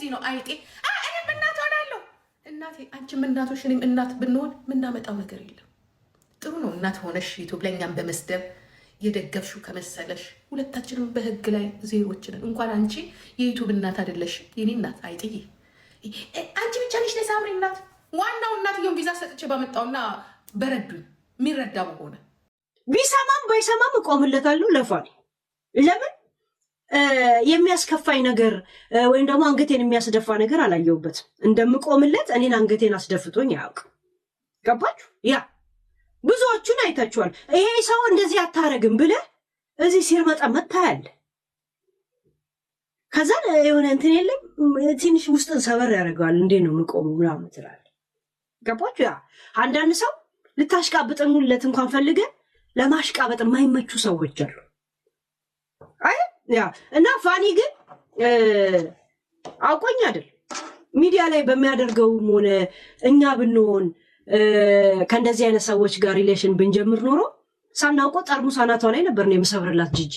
ለዚህ ነው አይጤ እኔም እናት ሆናለሁ። እናቴ አንቺም እናቶሽ እኔም እናት ብንሆን ምናመጣው ነገር የለም። ጥሩ ነው እናት ሆነሽ ዩቱብ ላይ እኛም በመስደብ የደገፍሽው ከመሰለሽ ሁለታችንም በህግ ላይ ዜሮችንን። እንኳን አንቺ የዩቱብ እናት አይደለሽ የኔ እናት አይጥዬ። አንቺ ብቻ ነሽ ለሳምሪ እናት። ዋናው እናትየውን ቪዛ ሰጥቼ ባመጣውና በረዱኝ የሚረዳ በሆነ ቢሰማም ባይሰማም እቆምለታለሁ ለፋኒ። ለምን የሚያስከፋኝ ነገር ወይም ደግሞ አንገቴን የሚያስደፋ ነገር አላየሁበትም። እንደምቆምለት እኔን አንገቴን አስደፍቶኝ አያውቅም። ገባችሁ? ያ ብዙዎቹን አይታችኋል። ይሄ ሰው እንደዚህ አታረግም ብለህ እዚህ ሲርመጣ መታያለ። ከዛ የሆነ እንትን የለም ትንሽ ውስጥን ሰበር ያደርገዋል። እንዴ ነው የምቆመው ምናምን ትላለህ። ገባችሁ? ያ አንዳንድ ሰው ልታሽቃብጥለት እንኳን ፈልገህ ለማሽቃበጥ የማይመቹ ሰዎች አሉ። አይ ያ እና ፋኒ ግን አውቆኝ አይደል ሚዲያ ላይ በሚያደርገውም ሆነ እኛ ብንሆን ከእንደዚህ አይነት ሰዎች ጋር ሪሌሽን ብንጀምር ኖሮ ሳናውቀው ጠርሙስ አናቷ ላይ ነበር ነው የምሰብርላት ጂጂ።